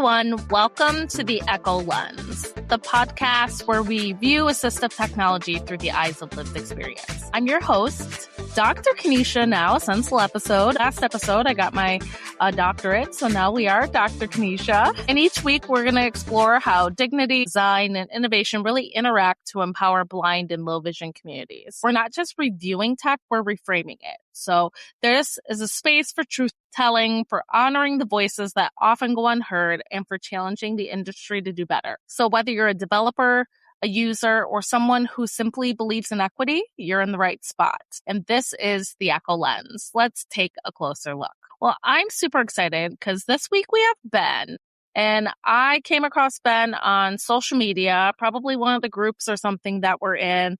everyone. Welcome to the EKO Lens, the podcast where we view assistive technology through the eyes of lived experience. I'm your host, Dr. Kanisha now, since last episode, I got my doctorate, so now we are Dr. Kanisha. And each week, we're going to explore how dignity, design, and innovation really interact to empower blind and low vision communities. We're not just reviewing tech, we're reframing it. So this is a space for truth telling, for honoring the voices that often go unheard, and for challenging the industry to do better. So whether you're a developer, a user, or someone who simply believes in equity, you're in the right spot. And this is the EKO Lens. Let's take a closer look. Well, I'm super excited because this week we have Ben. And I came across Ben on social media, probably one of the groups or something that we're in.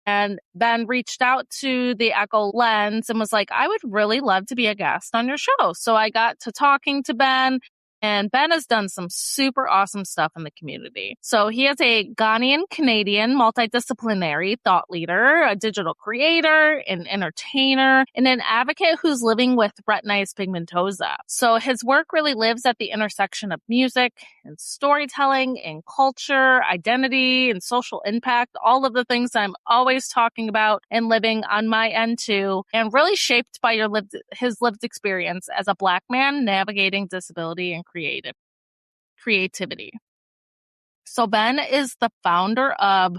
And Ben reached out to the EKO Lens and was like, I would really love to be a guest on your show. So I got to talking to Ben, and Ben has done some super awesome stuff in the community. So he is a Ghanaian Canadian multidisciplinary thought leader, a digital creator, an entertainer, and an advocate who's living with retinitis pigmentosa. So his work really lives at the intersection of music and storytelling and culture, identity and social impact, all of the things I'm always talking about and living on my end too, and really shaped by his lived experience as a Black man navigating disability and creativity. So Ben is the founder of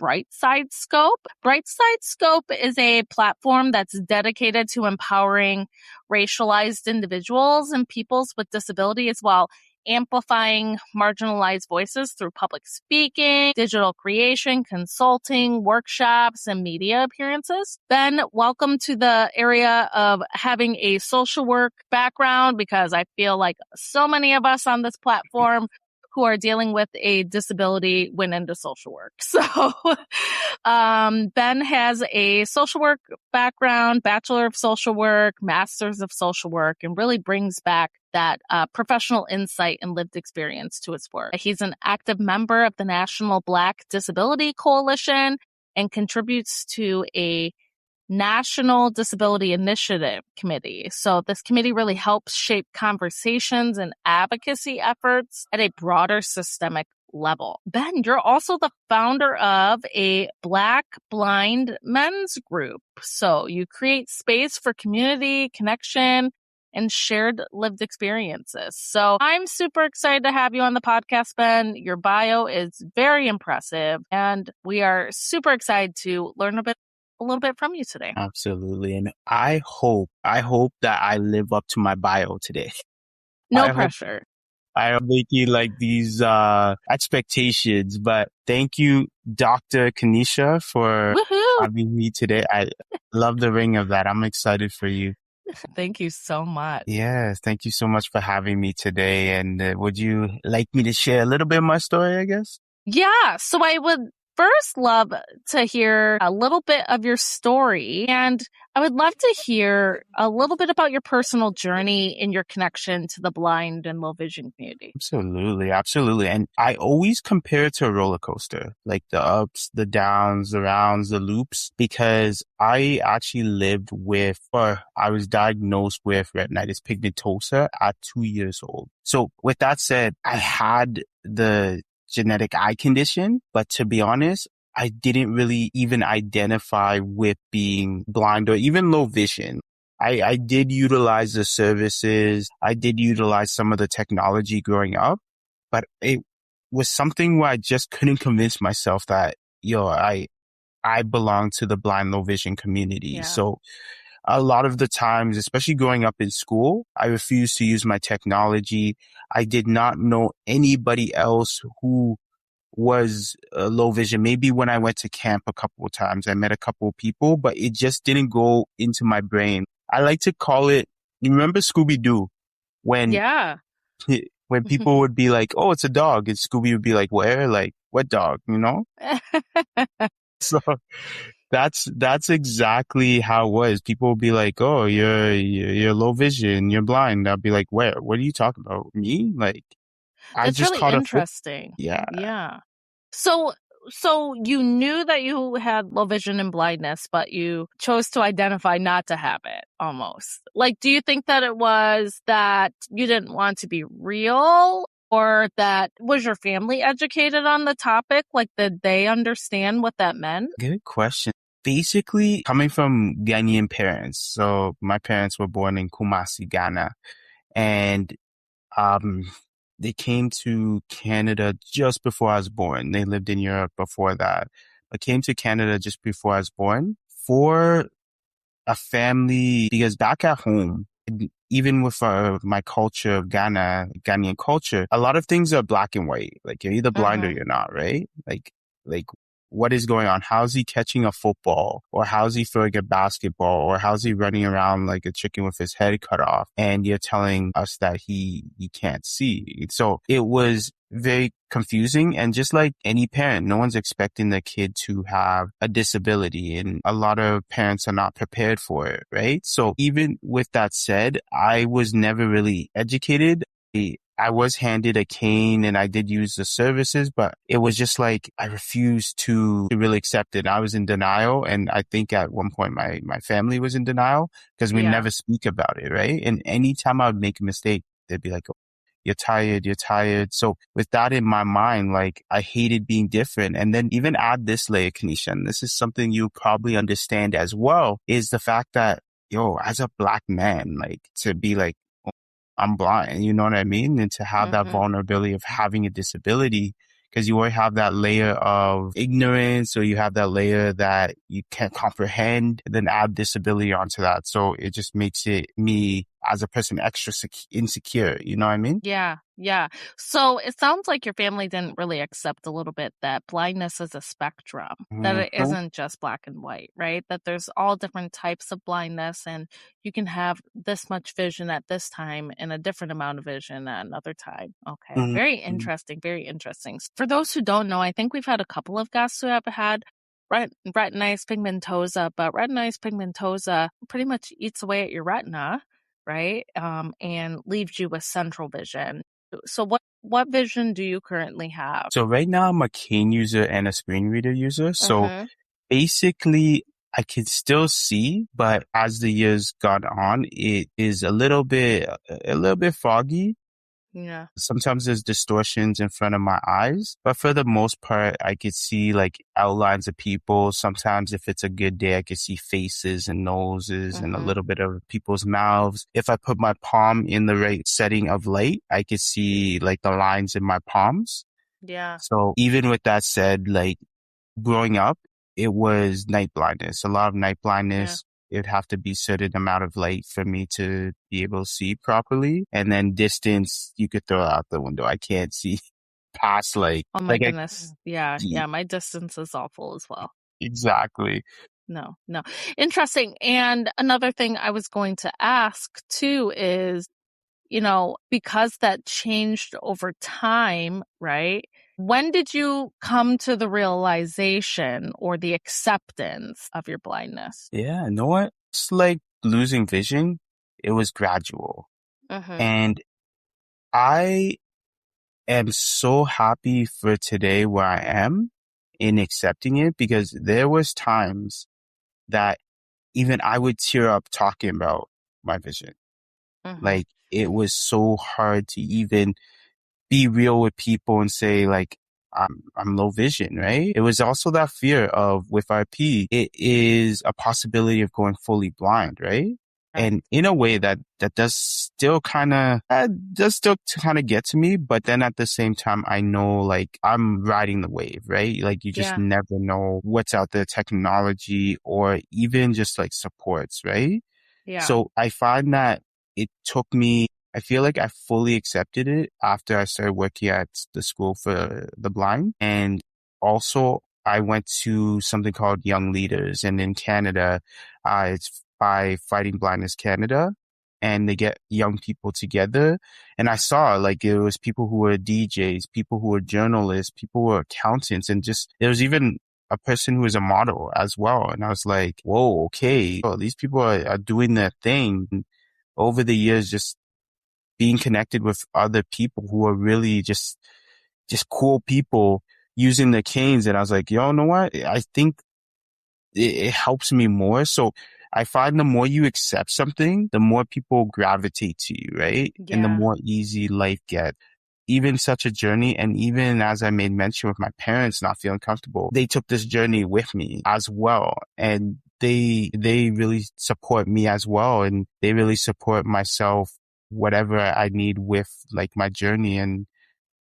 Brightside Scope. Brightside Scope is a platform that's dedicated to empowering racialized individuals and peoples with disability, as well amplifying marginalized voices through public speaking, digital creation, consulting, workshops, and media appearances. Ben, welcome to the area of having a social work background, because I feel like so many of us on this platform who are dealing with a disability went into social work. So Ben has a social work background, Bachelor of Social Work, Masters of Social Work, and really brings back that professional insight and lived experience to his work. He's an active member of the National Black Disability Coalition and contributes to a National Disability Initiative Committee. So this committee really helps shape conversations and advocacy efforts at a broader systemic level. Ben, you're also the founder of a Black blind men's group. So you create space for community, connection, and shared lived experiences. So I'm super excited to have you on the podcast, Ben. Your bio is very impressive, and we are super excited to learn a little bit from you today. Absolutely. And I hope that I live up to my bio today. No pressure. I am making like these expectations, but thank you, Dr. Kanisha, for having me today. I love the ring of that. I'm excited for you. Thank you so much. Yes, thank you so much for having me today. And would you like me to share a little bit of my story, I guess? Yeah, so I would first love to hear a little bit of your story, and I would love to hear a little bit about your personal journey and your connection to the blind and low vision community. Absolutely. And I always compare it to a roller coaster, like the ups, the downs, the rounds, the loops, because I actually I was diagnosed with retinitis pigmentosa at 2 years old. So with that said, I had the genetic eye condition, but to be honest, I didn't really even identify with being blind or even low vision. I did utilize the services. I did utilize some of the technology growing up, but it was something where I just couldn't convince myself that, I belong to the blind low vision community. Yeah. So a lot of the times, especially growing up in school, I refused to use my technology. I did not know anybody else who was low vision. Maybe when I went to camp a couple of times, I met a couple of people, but it just didn't go into my brain. I like to call it, you remember Scooby-Doo? When people would be like, oh, it's a dog. And Scooby would be like, where? Like, what dog? So that's exactly how it was. People would be like, oh, you're low vision, you're blind. I'll be like, where? What are you talking about? Me? Like, I That's just really caught interesting. Yeah. So you knew that you had low vision and blindness, but you chose to identify not to have it almost. Like, do you think that it was that you didn't want to be real, Or that was your family educated on the topic? Like, did they understand what that meant? Good question. Basically, coming from Ghanaian parents. So my parents were born in Kumasi, Ghana, and um, they came to Canada just before I was born. They lived in Europe before that, but came to Canada just before I was born for a family, because back at home, even with my culture of Ghanaian culture, a lot of things are black and white. Like you're either blind or Mm-hmm. you're not, right? Like what is going on? How's he catching a football? Or how's he throwing a basketball? Or how's he running around like a chicken with his head cut off? And you're telling us that he can't see. So it was very confusing. And just like any parent, no one's expecting their kid to have a disability, and a lot of parents are not prepared for it, right? So even with that said, I was never really educated. I was handed a cane and I did use the services, but it was just like I refused to really accept it. I was in denial. And I think at one point my family was in denial because we Yeah. never speak about it, right? And anytime I would make a mistake, they'd be like, you're tired, you're tired. So with that in my mind, like I hated being different. And then even add this layer, Kanisha, and this is something you probably understand as well, is the fact that, as a black man, like to be like, "Oh, I'm blind," you know what I mean? And to have that Mm-hmm. vulnerability of having a disability, because you already have that layer of ignorance, or you have that layer that you can't comprehend, and then add disability onto that. So it just makes me as a person extra insecure. You know what I mean? Yeah, yeah. So it sounds like your family didn't really accept a little bit that blindness is a spectrum, that it Mhm. isn't just black and white, right? That there's all different types of blindness, and you can have this much vision at this time and a different amount of vision at another time. Okay. Mhm. Very interesting. Very interesting. For those who don't know, I think we've had a couple of guests who have had retinitis pigmentosa, but retinitis pigmentosa pretty much eats away at your retina, right? And leaves you with central vision. So what vision do you currently have? So right now I'm a cane user and a screen reader user. So Mm-hmm. basically I can still see, but as the years gone on, it is a little bit foggy. Yeah. Sometimes there's distortions in front of my eyes, but for the most part, I could see like outlines of people. Sometimes if it's a good day, I could see faces and noses and a Mm-hmm. little bit of people's mouths. If I put my palm in the right setting of light, I could see like the lines in my palms. Yeah. So even with that said, like growing up, it was night blindness, a lot of night Yeah. blindness. It'd have to be certain amount of light for me to be able to see properly. And then distance, you could throw out the window. I can't see past Oh my like goodness. Yeah. Yeah. My distance is awful as well. exactly. No, no. Interesting. And another thing I was going to ask too is, because that changed over time, right? When did you come to the realization or the acceptance of your blindness? Yeah. You know what? It's like losing vision. It was gradual. Mm-hmm. And I am so happy for today where I am in accepting it, because there was times that even I would tear up talking about my vision. Mm-hmm. Like it was so hard to even be real with people and say like, I'm low vision, right? It was also that fear of with RP, it is a possibility of going fully blind, right? Right. And in a way that does still kind of get to me, but then at the same time, I know like I'm riding the wave, right? Like you just Yeah. never know what's out there, technology or even just like supports, right? Yeah. So I find that it took me, I feel like I fully accepted it after I started working at the school for the blind. And also I went to something called Young Leaders, and in Canada, it's by Fighting Blindness Canada, and they get young people together. And I saw like it was people who were DJs, people who were journalists, people who were accountants, and just there was even a person who was a model as well. And I was like, whoa, okay. Oh, these people are doing their thing. And over the years, just being connected with other people who are really just cool people using their canes. And I was like, yo, know what? I think it helps me more. So I find the more you accept something, the more people gravitate to you, right? And the Yeah. more easy life gets. even such a journey, and even as I made mention with my parents not feeling comfortable, they took this journey with me as well. And they really support me as well. And they really support myself, whatever I need with like my journey. And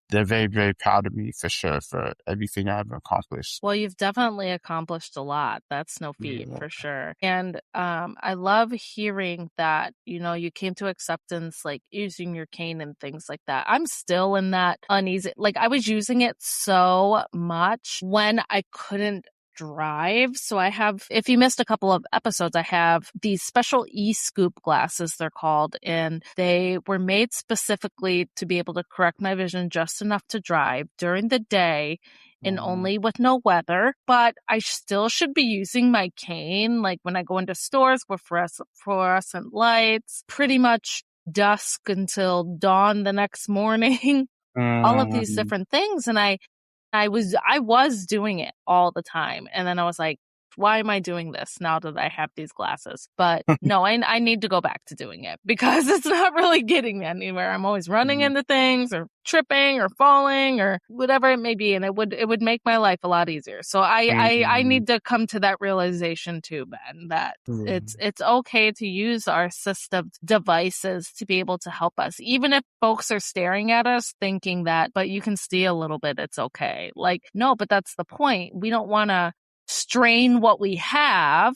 they're very, very proud of me for sure for everything I've accomplished. Well, you've definitely accomplished a lot. That's no feat Yeah. for sure. And I love hearing that, you came to acceptance, like using your cane and things like that. I'm still in that uneasy, like I was using it so much when I couldn't drive. So I have, if you missed a couple of episodes, I have these special e-scoop glasses, they're called, and they were made specifically to be able to correct my vision just enough to drive during the day and only with no weather, but I still should be using my cane, like when I go into stores with fluorescent lights, pretty much dusk until dawn the next morning, all of these Um, different things. And I was doing it all the time. And then I was like, why am I doing this now that I have these glasses? But no, I need to go back to doing it because it's not really getting me anywhere. I'm always running into things or tripping or falling or whatever it may be. And it would make my life a lot easier. So I need to come to that realization too, Ben, that it's okay to use our assistive devices to be able to help us. Even if folks are staring at us thinking that, but you can see a little bit, it's okay. Like, no, but that's the point. We don't want to strain what we have,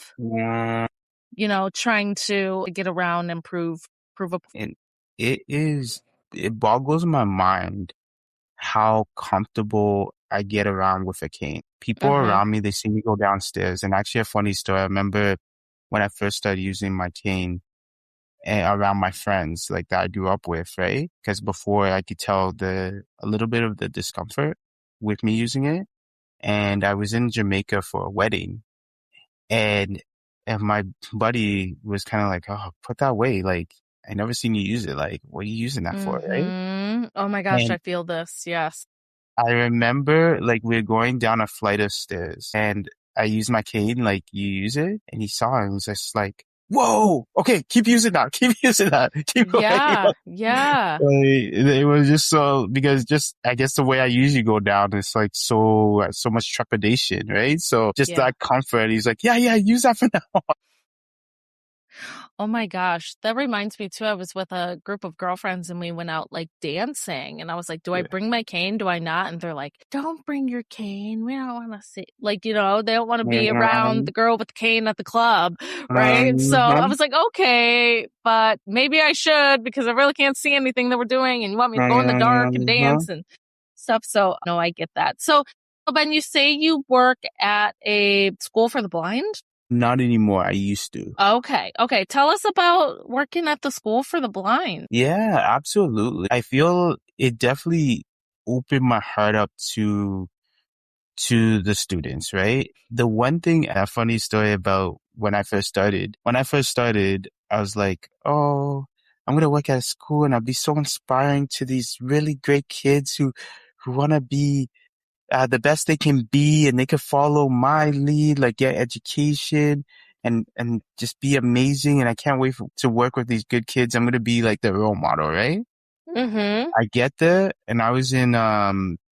trying to get around and prove a and it boggles my mind how comfortable I get around with a cane. People around me, they see me go downstairs. And actually a funny story, I remember when I first started using my cane around my friends like that I grew up with, right? Because before I could tell a little bit of the discomfort with me using it. And I was in Jamaica for a wedding, and my buddy was kind of like, "Oh, put that away. Like, I never seen you use it. Like, what are you using that for?" Right? Oh my gosh, I And feel this. Yes. I remember like we're going down a flight of stairs, and I used my cane like you use it, and he saw it and was just like, "Whoa, okay, keep using that, keep using that, keep going." Yeah. It was just so, because just, I guess the way I usually go down is like so much trepidation, right? So just Yeah. that comfort. He's like, yeah, use that for now. Oh my gosh. That reminds me too. I was with a group of girlfriends and we went out like dancing and I was like, do I bring my cane? Do I not? And they're like, don't bring your cane. We don't want to see, like, they don't want to be around the girl with the cane at the club. Right. So I was like, okay, but maybe I should because I really can't see anything that we're doing and you want me to go in the dark and dance and stuff. So no, I get that. So Ben, you say you work at a school for the blind? Not anymore. I used to. Okay. Tell us about working at the school for the blind. Yeah, absolutely. I feel it definitely opened my heart up to the students, right? The one thing, a funny story about when I first started, I was like, oh, I'm going to work at a school and I'll be so inspiring to these really great kids who want to be the best they can be, and they could follow my lead, like get education and just be amazing. And I can't wait to work with these good kids. I'm going to be like the role model, right? I get there, and I was in,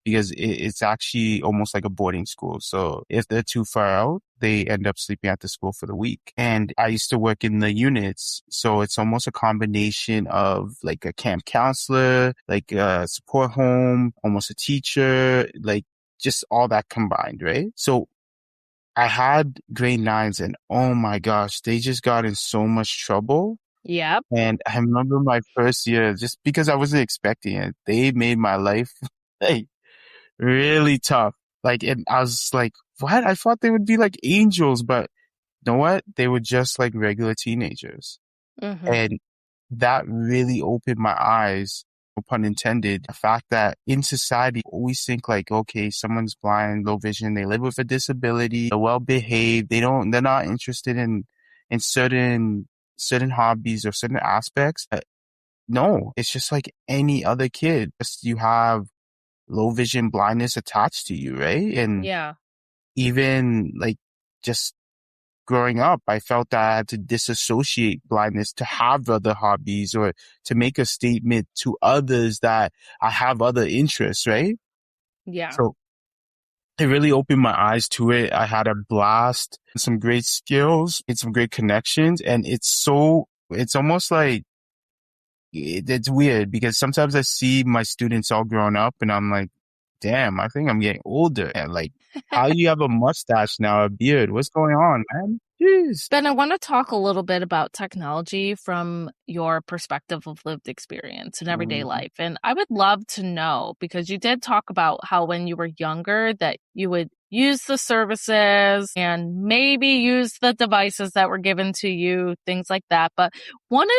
because it's actually almost like a boarding school. So if they're too far out, they end up sleeping at the school for the week. And I used to work in the units. So it's almost a combination of like a camp counselor, like a support home, almost a teacher, like just all that combined, right? So I had grade nines, and oh my gosh, they just got in so much trouble. Yep. And I remember my first year, just because I wasn't expecting it, they made my life like really tough. Like, and I was like, what? I thought they would be like angels, but you know what? They were just like regular teenagers. And that really opened my eyes, no pun intended, the fact that in society, we always think like, okay, someone's blind, low vision, they live with a disability, they're well behaved, they're not interested in certain hobbies or certain aspects. No, it's just like any other kid. Just you have low vision blindness attached to you, right? And Yeah. even like just growing up, I felt that I had to disassociate blindness to have other hobbies or to make a statement to others that I have other interests, right? Yeah. So it really opened my eyes to it. I had a blast, some great skills, and some great connections. And it's almost like, it's weird because sometimes I see my students all grown up and I'm like, damn, I think I'm getting older. And like, how do you have a mustache now, a beard? What's going on, man? Jeez. Ben, I want to talk a little bit about technology from your perspective of lived experience in everyday life. And I would love to know, because you did talk about how when you were younger that you would use the services and maybe use the devices that were given to you, things like that. But what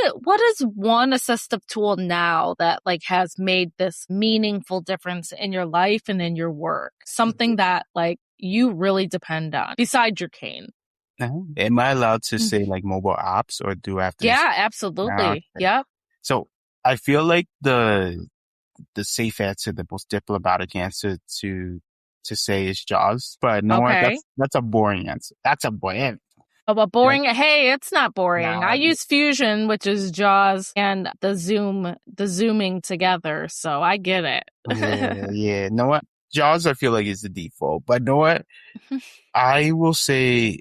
is one assistive tool now that like has made this meaningful difference in your life and in your work? Something that like you really depend on besides your cane. Am I allowed to say like mobile apps or do I have to? Yeah, absolutely. Okay. Yep. So I feel like the safe answer, the most diplomatic answer to say is Jaws, but no what? Okay. That's a boring answer. That's a boring. Oh, but boring. Hey, it's not boring. Nah. I use Fusion, which is Jaws and the zooming together. So I get it. Yeah. Know what? Jaws, I feel like is the default, but know what? I will say,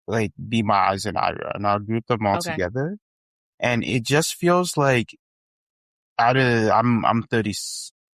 like, Be My Eyes and Ira, and I'll group them all together. And it just feels like I'm 30.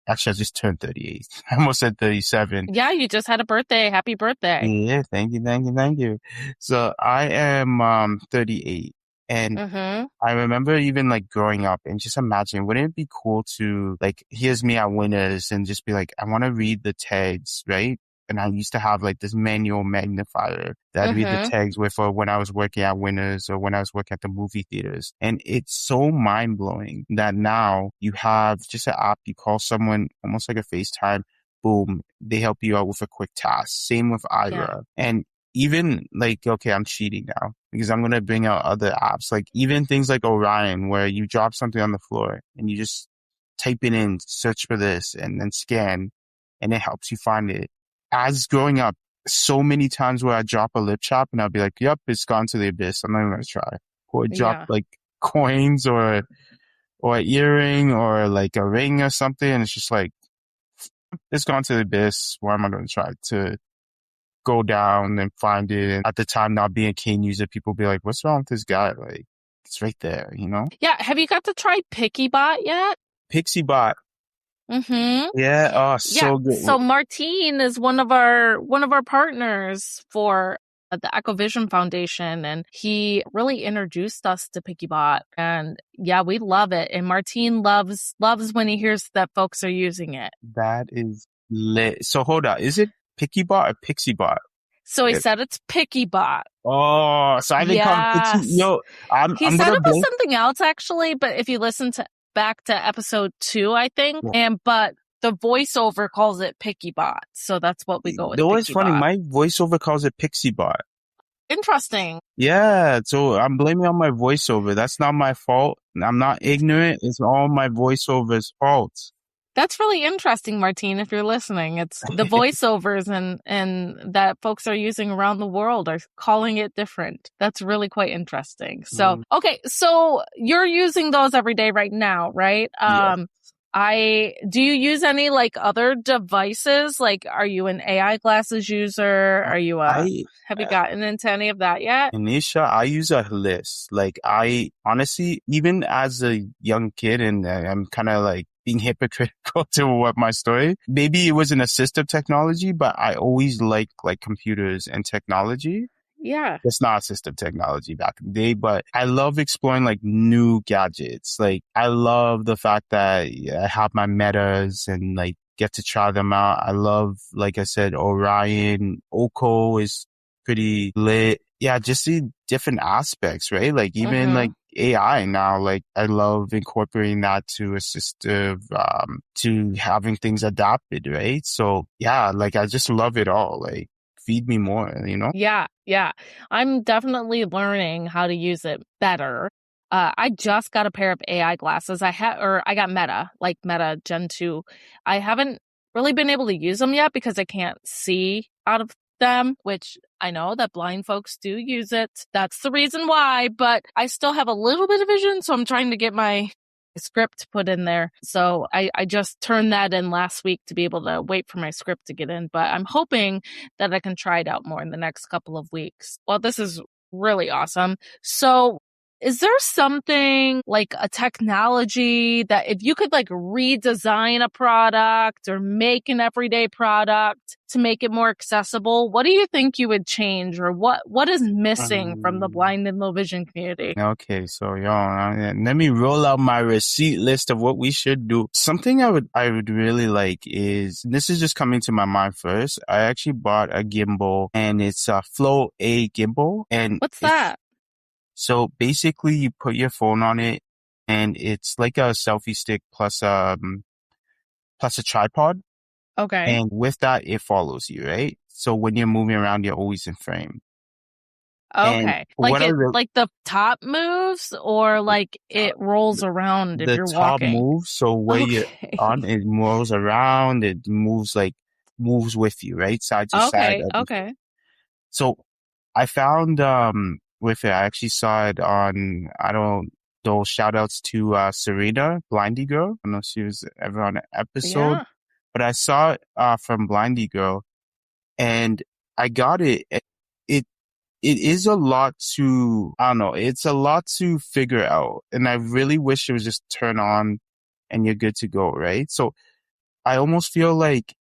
Actually, I just turned 38. I almost said 37. Yeah, you just had a birthday. Happy birthday. Yeah, thank you. So I am 38. And I remember even like growing up and just imagine, wouldn't it be cool to like, here's me at Winners and just be like, I want to read the tags, right? And I used to have like this manual magnifier that I'd read the tags with for when I was working at Winners or when I was working at the movie theaters. And it's so mind blowing that now you have just an app, you call someone almost like a FaceTime, boom, they help you out with a quick task. Same with Ira. Yeah. And even like, okay, I'm cheating now because I'm going to bring out other apps, like even things like Orion, where you drop something on the floor and you just type it in, search for this and then scan, and it helps you find it. As growing up, so many times where I drop a lip chop and I'll be like, yep, it's gone to the abyss. I'm not even going to try. Or drop like coins or an earring or like a ring or something. And it's just like, it's gone to the abyss. Why am I going to try to go down and find it? And at the time, not being a cane user, people be like, what's wrong with this guy? Like, it's right there, you know? Yeah. Have you got to try PixieBot yet? PixieBot. Yeah. Oh, so good. So Martine is one of our partners for the EcoVision Foundation, and he really introduced us to PixieBot, and yeah, we love it. And Martine loves when he hears that folks are using it. That is lit. So hold on, is it PixieBot or PixieBot? So he said it's PixieBot. Oh, so I didn't call it Pixie. Yo, he said it was something else actually, but if you listen back to episode 2, I think, but the voiceover calls it PixieBot, so that's what we go with. It's funny, my voiceover calls it PixieBot. Interesting. Yeah, so I'm blaming on my voiceover. That's not my fault. I'm not ignorant. It's all my voiceover's fault. That's really interesting, Martine, if you're listening. It's the voiceovers and that folks are using around the world are calling it different. That's really quite interesting. So, okay, so you're using those every day right now, right? Yes. Do you use any like other devices? Like, are you an AI glasses user? Are you have you gotten into any of that yet? Anisha, I use a list. Like, I honestly, even as a young kid, and I'm kind of like being hypocritical to what my story, maybe it was an assistive technology, but I always liked like computers and technology. Yeah. It's not assistive technology back in the day, but I love exploring like new gadgets. Like, I love the fact that I have my metas and like get to try them out. I love, like I said, Orion, EKO is pretty lit. Yeah, just the different aspects, right? Like even like AI now, like I love incorporating that to assistive, to having things adapted, right? So yeah, like I just love it all. Like, feed me more, you know? Yeah. I'm definitely learning how to use it better. I just got a pair of AI glasses. I got Meta Gen 2. I haven't really been able to use them yet because I can't see out of them, which I know that blind folks do use it. That's the reason why, but I still have a little bit of vision, so I'm trying to get my script put in there. So I just turned that in last week to be able to wait for my script to get in, but I'm hoping that I can try it out more in the next couple of weeks. Well, this is really awesome. So is there something like a technology that if you could like redesign a product or make an everyday product to make it more accessible, what do you think you would change, or what is missing from the blind and low vision community? Okay, so let me roll out my receipt list of what we should do. Something I would really like is, this is just coming to my mind first. I actually bought a gimbal, and it's a Flow A gimbal. And what's that? So basically you put your phone on it, and it's like a selfie stick plus a tripod. Okay. And with that, it follows you, right? So when you're moving around, you're always in frame. Okay. Like the top moves, or like it rolls around if you're walking? The top moves. So where you're on, it rolls around, it moves with you, right? Side to side. Okay. So I found, with it, I actually saw it on, those shout outs to, Serena, Blindy Girl. I don't know if she was ever on an episode, but I saw it, from Blindy Girl, and I got it. It is a lot to, I don't know, it's a lot to figure out. And I really wish it was just turn on and you're good to go, right? So I almost feel like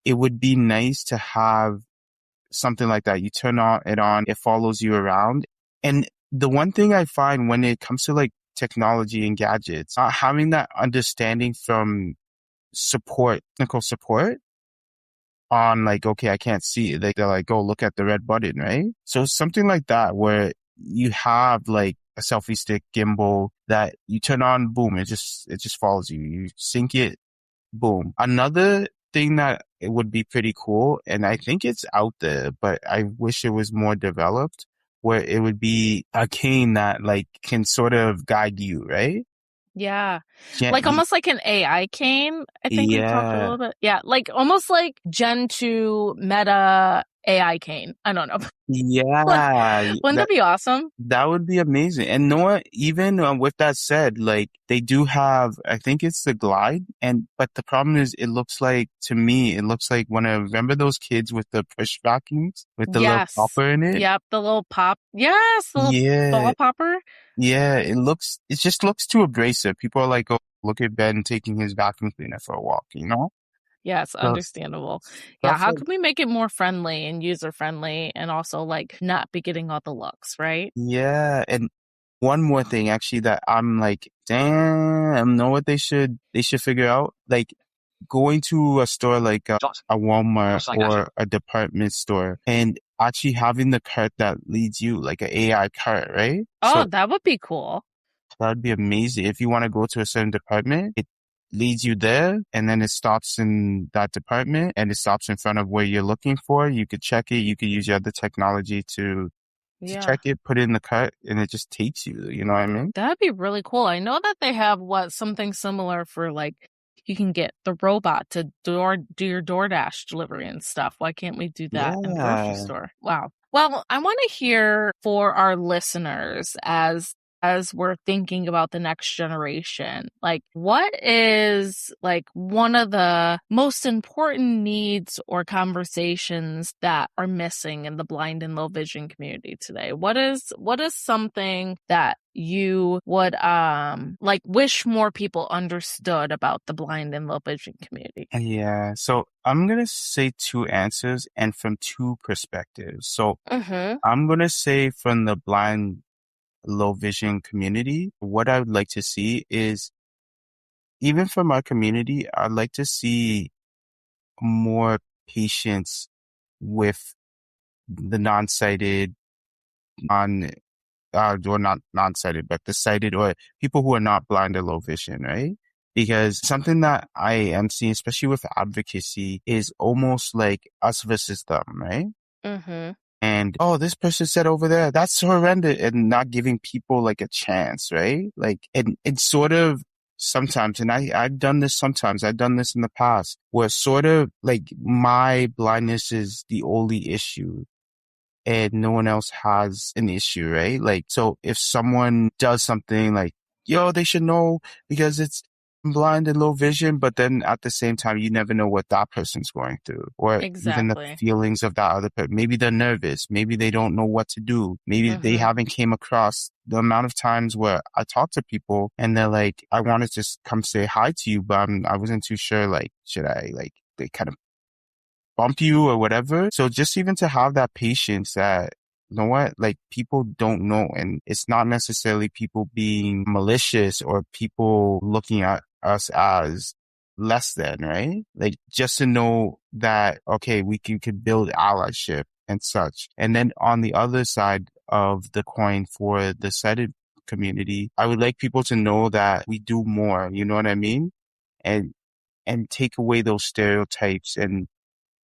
it would be nice to have something like that. You turn it on, it follows you around. And the one thing I find when it comes to like technology and gadgets, not having that understanding from technical support on like, okay, I can't see it. They're like, go look at the red button, right? So something like that where you have like a selfie stick gimbal that you turn on, boom, it just follows you. You sync it, boom. Another thing that it would be pretty cool, and I think it's out there, but I wish it was more developed, where it would be a cane that like can sort of guide you, right? Yeah. Like almost like an AI cane. I think we talked a little bit. Yeah. Like almost like Gen 2 meta AI cane. I don't know. Yeah. Wouldn't that be awesome? That would be amazing. And Noah, even with that said, like they do have, I think it's the Glide, but the problem is to me, it looks like remember those kids with the push vacuums with the little popper in it? Yep, the little pop. Yes, the little ball popper. Yeah, it just looks too abrasive. People are like, oh, look at Ben taking his vacuum cleaner for a walk, you know? Yes, understandable. Yeah, how can we make it more friendly and user friendly, and also like not be getting all the looks, right? Yeah, and one more thing actually that I'm like, damn, know what they should figure out? Like going to a store like a Walmart or a department store, and actually having the cart that leads you, like an AI cart, right? Oh, that would be cool. That'd be amazing. If you want to go to a certain department, it leads you there, and then it stops in that department, and it stops in front of where you're looking for. You could check it. You could use your other technology to check it, put it in the cart, and it just takes you. You know what I mean? That'd be really cool. I know that they have something similar for like, you can get the robot to do your DoorDash delivery and stuff. Why can't we do that in the grocery store? Wow. Well, I want to hear for our listeners as we're thinking about the next generation, like what is like one of the most important needs or conversations that are missing in the blind and low vision community today? What is something that you would like wish more people understood about the blind and low vision community? Yeah, so I'm gonna say two answers and from two perspectives. So I'm gonna say from the blind low vision community, what I would like to see is, even from our community, I'd like to see more patience with the non-sighted, or not non-sighted, but the sighted, or people who are not blind or low vision, right? Because something that I am seeing, especially with advocacy, is almost like us versus them, right? And, oh, this person said over there, that's horrendous, and not giving people like a chance, right? Like, and sort of sometimes, and I've done this sometimes, I've done this in the past, where sort of like my blindness is the only issue and no one else has an issue, right? Like, so if someone does something like, yo, they should know because it's blind and low vision, but then at the same time, you never know what that person's going through, or even the Exactly. feelings of that other person. Maybe they're nervous. Maybe they don't know what to do. Maybe they haven't came across the amount of times where I talk to people and they're like, I wanted to come say hi to you, but I wasn't too sure, like, should I, like, they kind of bump you or whatever. So just even to have that patience that, you know what, like people don't know. And it's not necessarily people being malicious or people looking at us as less than, right? Like just to know that, okay, we could build allyship and such. And then on the other side of the coin for the sighted community, I would like people to know that we do more, you know what I mean? And take away those stereotypes and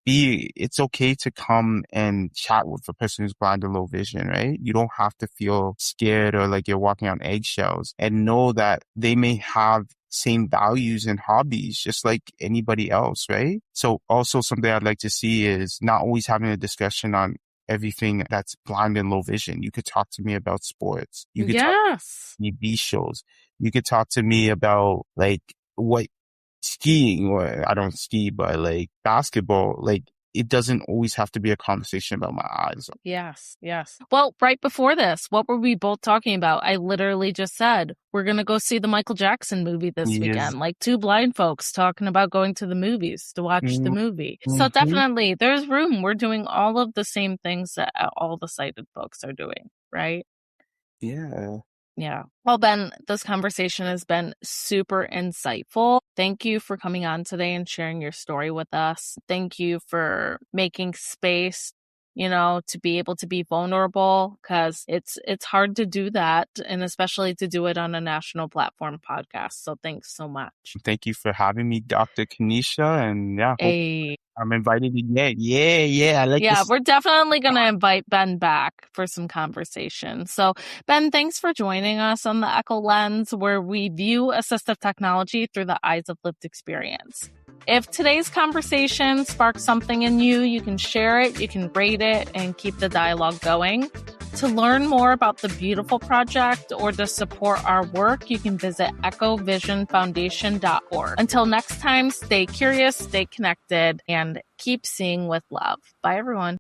it's okay to come and chat with a person who's blind or low vision, right? You don't have to feel scared or like you're walking on eggshells, and know that they may have same values and hobbies just like anybody else, right? So also something I'd like to see is not always having a discussion on everything that's blind and low vision. You could talk to me about sports. You could talk to me TV shows. You could talk to me about like what skiing, or I don't ski, but like basketball, like it doesn't always have to be a conversation about my eyes. Yes. Well, right before this, what were we both talking about? I literally just said, we're going to go see the Michael Jackson movie this weekend. Like two blind folks talking about going to the movies to watch the movie. So definitely there's room. We're doing all of the same things that all the sighted folks are doing, right? Yeah. Well, Ben, this conversation has been super insightful. Thank you for coming on today and sharing your story with us. Thank you for making space, to be able to be vulnerable, because it's hard to do that, and especially to do it on a national platform podcast. So thanks so much. Thank you for having me, Dr. Kanisha. And I'm invited again. Yeah. I like this. We're definitely going to invite Ben back for some conversation. So, Ben, thanks for joining us on the EKO Lens, where we view assistive technology through the eyes of lived experience. If today's conversation sparks something in you, you can share it, you can rate it, and keep the dialogue going. To learn more about the beautiful project or to support our work, you can visit echovisionfoundation.org. Until next time, stay curious, stay connected, and keep seeing with love. Bye, everyone.